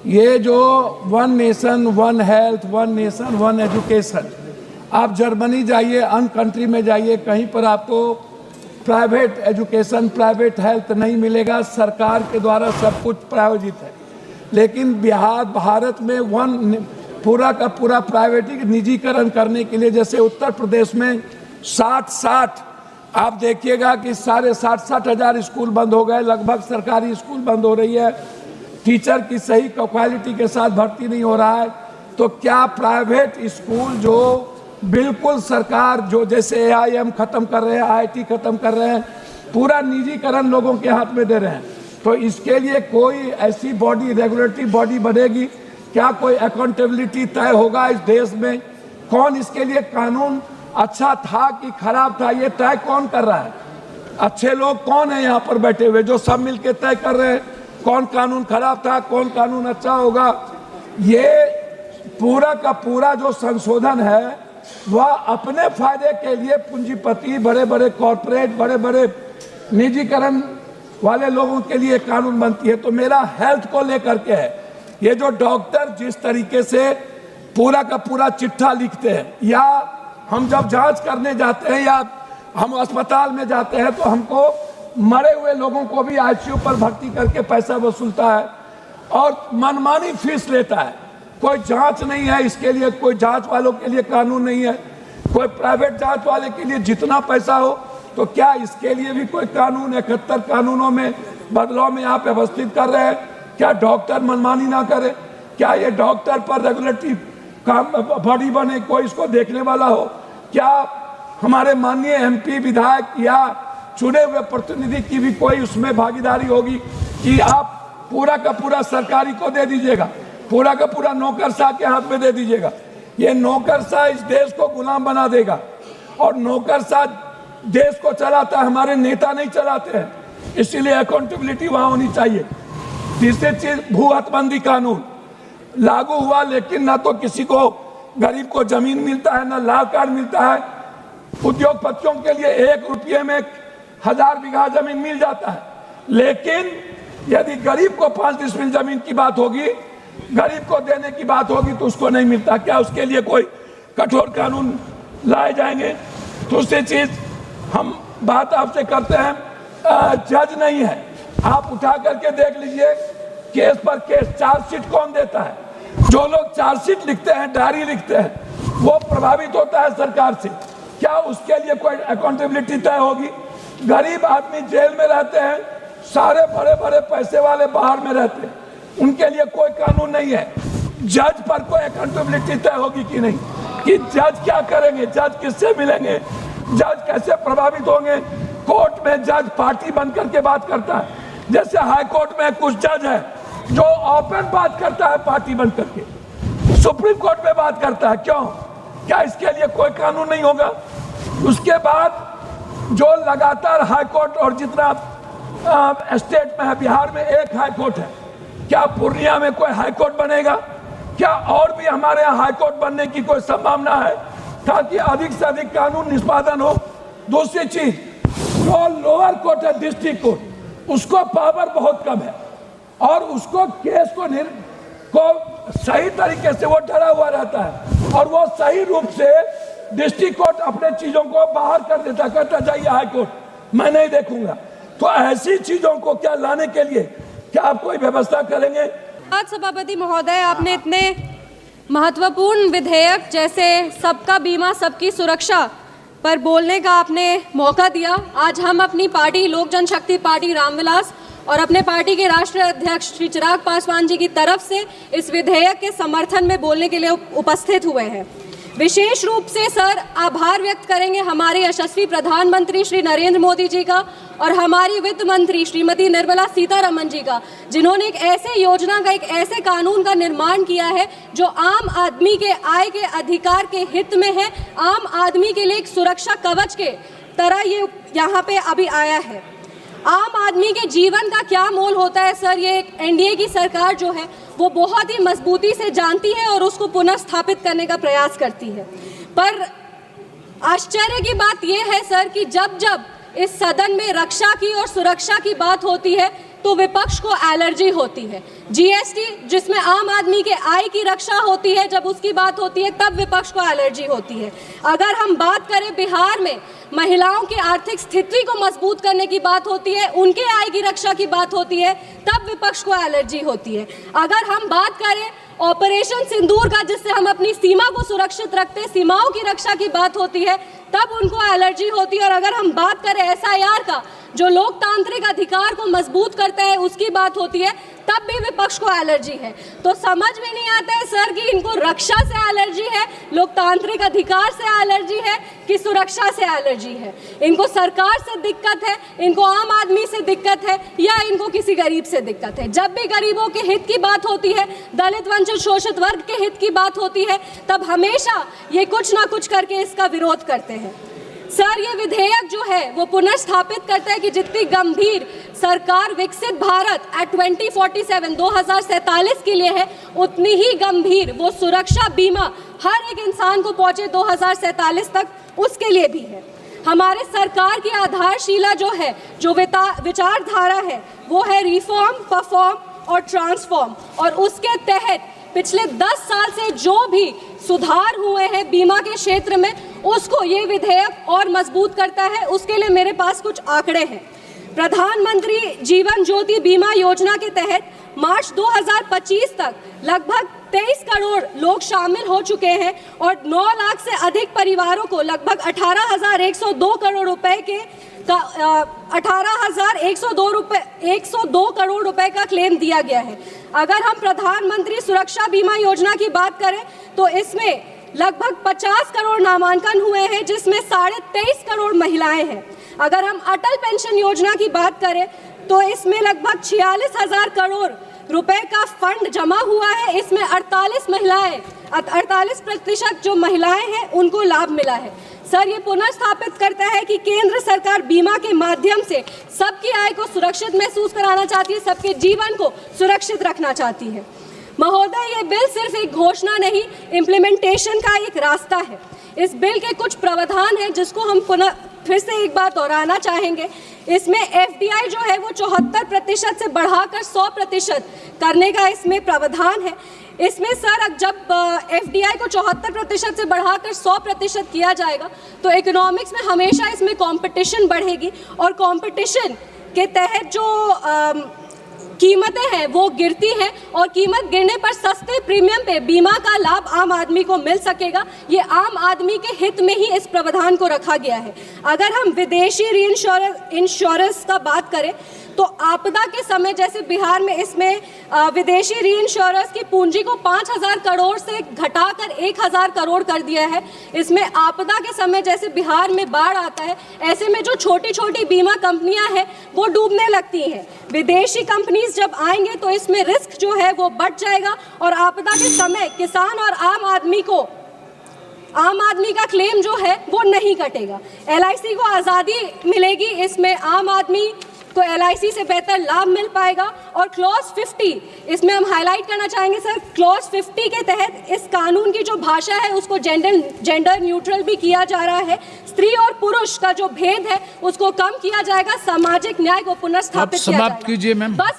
ये जो one nation one health, one nation one education, आप जर्मनी जाइए, अन्य कंट्री में जाइए, कहीं पर आपको प्राइवेट एजुकेशन, प्राइवेट हेल्थ नहीं मिलेगा। सरकार के द्वारा सब कुछ प्रायोजित है। लेकिन भारत में पूरा का पूरा प्राइवेट निजीकरण करने के लिए, जैसे उत्तर प्रदेश में 60 आप देखिएगा कि साढ़े 60 हज़ार स्कूल बंद हो गए, लगभग सरकारी स्कूल बंद हो रही है, टीचर की सही क्वालिटी के साथ भर्ती नहीं हो रहा है। तो क्या प्राइवेट स्कूल जो बिल्कुल सरकार जो जैसे AIM खत्म कर रहे हैं, IIT खत्म कर रहे हैं, पूरा निजीकरण लोगों के हाथ में दे रहे हैं, तो इसके लिए कोई ऐसी बॉडी, रेगुलेटरी बॉडी बनेगी क्या? कोई अकाउंटेबिलिटी तय होगा इस देश में? कौन इसके लिए कानून अच्छा था कि खराब था, ये तय कौन कर रहा है? अच्छे लोग कौन है यहाँ पर बैठे हुए जो सब मिलके तय कर रहे हैं कौन कानून खराब था, कौन कानून अच्छा होगा? ये पूरा का पूरा जो संशोधन है वह अपने फायदे के लिए पूंजीपति, बड़े बड़े कॉरपोरेट, बड़े बड़े निजीकरण वाले लोगों के लिए कानून बनती है। तो मेरा हेल्थ को लेकर के है, ये जो डॉक्टर जिस तरीके से पूरा का पूरा चिट्ठा लिखते हैं, या हम जब जांच करने जाते हैं या हम अस्पताल में जाते हैं तो हमको मरे हुए लोगों को भी ICU पर भर्ती करके पैसा वसूलता है और मनमानी फीस लेता है। कोई जांच नहीं है इसके लिए, कोई जांच वालों के लिए कानून नहीं है, कोई प्राइवेट जांच वाले के लिए जितना पैसा हो। तो क्या इसके लिए भी कोई कानून 71 कानूनों में बदलाव में आप व्यवस्थित कर रहे हैं? क्या डॉक्टर मनमानी ना करे? क्या ये डॉक्टर पर रेगुलेटरी बॉडी बने, कोई इसको देखने वाला हो? क्या हमारे माननीय MP, विधायक या चुने हुए प्रतिनिधि की भी कोई उसमें भागीदारी होगी कि आप पूरा का पूरा सरकारी को दे दीजिएगा, पूरा का पूरा नौकरशाह के हाथ में दे दीजिएगा? ये नौकरशाह इस देश को गुलाम बना देगा और नौकरशाह देश को चलाता है, हमारे नेता नहीं चलाते हैं। इसीलिए अकाउंटेबिलिटी वहां होनी चाहिए। तीसरी चीज, भू हदबंदी कानून लागू हुआ, लेकिन ना तो किसी को गरीब को जमीन मिलता है, ना लाभ कार्ड मिलता है। उद्योगपतियों के लिए 1 रुपये में 1000 बीघा जमीन मिल जाता है, लेकिन यदि गरीब को 5 डिसमिल जमीन की बात होगी, गरीब को देने की बात होगी तो उसको नहीं मिलता। क्या उसके लिए कोई कठोर कानून लाए जाएंगे? दूसरी चीज, हम बात आपसे करते हैं, जज नहीं है, आप उठा करके देख लीजिए केस पर केस, चार्जशीट कौन देता है? जो लोग चार्जशीट लिखते हैं, डायरी लिखते हैं, वो प्रभावित होता है सरकार से। क्या उसके लिए कोई अकाउंटेबिलिटी तय होगी? गरीब आदमी जेल में रहते हैं, सारे बड़े बड़े पैसे वाले बाहर में रहते हैं, उनके लिए कोई कानून नहीं है। जज पर कोई अकाउंटेबिलिटी तय होगी कि नहीं? कि जज क्या करेंगे, जज किससे मिलेंगे, जज कैसे प्रभावित होंगे? कोर्ट में जज पार्टी बन करके बात करता है, जैसे हाई कोर्ट में कुछ जज है जो ओपन बात करता है पार्टी बन करके, सुप्रीम कोर्ट में बात करता है। क्यों? क्या इसके लिए कोई कानून नहीं होगा? उसके बाद जो लगातार हाई कोर्ट, और जितना स्टेट में है, बिहार में 1 हाई कोर्ट है, क्या पूर्णिया में कोई हाई कोर्ट बनेगा? क्या और भी हमारे यहाँ हाई कोर्ट बनने की कोई संभावना है ताकि अधिक से अधिक कानून निष्पादन हो? दूसरी चीज, जो लोअर कोर्ट है, डिस्ट्रिक्ट कोर्ट, उसको पावर बहुत कम है और उसको केस को सही तरीके से वो डरा हुआ रहता है और वो सही रूप से डिस्ट्रिक्ट कोर्ट अपने चीजों को बाहर कर देता, कहता जाइए हाई कोर्ट, मैं नहीं देखूंगा। तो ऐसी चीजों को क्या लाने के लिए क्या आप कोई व्यवस्था करेंगे? सभापति महोदय, आपने इतने महत्वपूर्ण विधेयक जैसे सबका बीमा सबकी सुरक्षा पर बोलने का आपने मौका दिया। आज हम अपनी पार्टी लोक जनशक्ति पार्टी रामविलास और अपने पार्टी के राष्ट्रीय अध्यक्ष श्री चिराग पासवान जी की तरफ से इस विधेयक के समर्थन में बोलने के लिए उपस्थित हुए हैं। विशेष रूप से सर आभार व्यक्त करेंगे हमारे यशस्वी प्रधानमंत्री श्री नरेंद्र मोदी जी का और हमारी वित्त मंत्री श्रीमती निर्मला सीतारमण जी का, जिन्होंने एक ऐसे योजना का, एक ऐसे कानून का निर्माण किया है जो आम आदमी के आय के अधिकार के हित में है, आम आदमी के लिए एक सुरक्षा कवच के तरह ये यहाँ पे अभी आया है। आम आदमी के जीवन का क्या मोल होता है सर, ये NDA की सरकार जो है वो बहुत ही मजबूती से जानती है और उसको पुनः स्थापित करने का प्रयास करती है। पर आश्चर्य की बात यह है सर कि जब जब इस सदन में रक्षा की और सुरक्षा की बात होती है तो विपक्ष को एलर्जी होती है। जीएसटी जिसमें आम आदमी के आय की रक्षा होती है, जब उसकी बात होती है तब विपक्ष को एलर्जी होती है। अगर हम बात करें बिहार में महिलाओं की आर्थिक स्थिति को मजबूत करने की बात होती है, उनके आय की रक्षा की बात होती है, तब विपक्ष को एलर्जी होती है। अगर हम बात करें ऑपरेशन सिंदूर का, जिससे हम अपनी सीमा को सुरक्षित रखते हैं, सीमाओं की रक्षा की बात होती है, तब उनको एलर्जी होती है। और अगर हम बात करें एसआईआर का, जो लोकतांत्रिक अधिकार को मजबूत करता है, उसकी बात होती है, तब भी विपक्ष को एलर्जी है। तो समझ में नहीं आता है सर कि इनको रक्षा से एलर्जी है, लोकतांत्रिक अधिकार से एलर्जी है कि सुरक्षा से एलर्जी है। इनको सरकार से दिक्कत है, इनको आम आदमी से दिक्कत है, या इनको किसी गरीब से दिक्कत है। जब भी गरीबों के हित की बात होती है, दलित वंचित शोषित वर्ग के हित की बात होती है, तब हमेशा ये कुछ ना कुछ करके इसका विरोध करते हैं। सर, ये विधेयक जो है वो पुनर्स्थापित करता है कि जितनी गंभीर सरकार विकसित भारत एट 2047 के लिए है, उतनी ही गंभीर वो सुरक्षा बीमा हर एक इंसान को पहुंचे 2047 तक, उसके लिए भी है। हमारे सरकार की आधारशिला जो है, जो विचारधारा है, वो है रिफॉर्म, परफॉर्म और ट्रांसफॉर्म। और उसके तहत पिछले 10 साल से जो भी सुधार हुए हैं बीमा के क्षेत्र में, उसको ये विधेयक और मजबूत करता है। उसके लिए मेरे पास कुछ आंकड़े हैं। प्रधानमंत्री जीवन ज्योति बीमा योजना के तहत मार्च 2025 तक लगभग 23 करोड़ लोग शामिल हो चुके हैं और 9 लाख से अधिक परिवारों को लगभग 18,102 करोड़ रुपए के 102 करोड़ रुपए का क्लेम दिया गया है। अगर हम प्रधानमंत्री सुरक्षा बीमा योजना की बात करें तो इसमें लगभग 50 करोड़ नामांकन हुए हैं, जिसमें 23.5 करोड़ महिलाएं हैं। अगर हम अटल पेंशन योजना की बात करें तो इसमें लगभग 46,000 करोड़ रुपए का फंड जमा हुआ है। इसमें 48% जो महिलाएं हैं उनको लाभ मिला है। सर, ये पुनर्स्थापित करता है कि केंद्र सरकार बीमा के माध्यम से सबकी आय को सुरक्षित महसूस कराना चाहती है, सबके जीवन को सुरक्षित रखना चाहती है। महोदय, ये बिल सिर्फ एक घोषणा नहीं, इम्प्लीमेंटेशन का एक रास्ता है। इस बिल के कुछ प्रावधान हैं जिसको हम फिर से एक बार दोहराना चाहेंगे। इसमें एफडीआई जो है वो 74% से बढ़ाकर 100% करने का इसमें प्रावधान है। इसमें सर, जब एफडीआई को 74% से बढ़ाकर 100% किया जाएगा तो इकोनॉमिक्स में हमेशा इसमें कंपटीशन बढ़ेगी और कंपटीशन के तहत जो कीमतें हैं वो गिरती हैं और कीमत गिरने पर सस्ते प्रीमियम पे बीमा का लाभ आम आदमी को मिल सकेगा। ये आम आदमी के हित में ही इस प्रावधान को रखा गया है। अगर हम विदेशी इंश्योरेंस का बात करें तो आपदा के समय, जैसे बिहार में इसमें विदेशी री इंश्योरेंस की पूंजी को 5,000 करोड़ से घटाकर 1,000 करोड़ कर दिया है। इसमें आपदा के समय जैसे बिहार में बाढ़ आता है, ऐसे में जो छोटी छोटी बीमा कंपनियां हैं वो डूबने लगती हैं। विदेशी कंपनीज जब आएंगे तो इसमें रिस्क जो है वो बढ़ जाएगा और आपदा के समय किसान और आम आदमी का क्लेम जो है वो नहीं कटेगा। LIC को आज़ादी मिलेगी, इसमें आम आदमी को LIC से बेहतर लाभ मिल पाएगा। और क्लॉज 50 इसमें हम हाईलाइट करना चाहेंगे सर, क्लॉज 50 के तहत इस कानून की जो भाषा है उसको जेंडर न्यूट्रल भी किया जा रहा है। स्त्री और पुरुष का जो भेद है उसको कम किया जाएगा, सामाजिक न्याय को पुनर्स्थापित किया जाएगा। कीजिए मैम। बस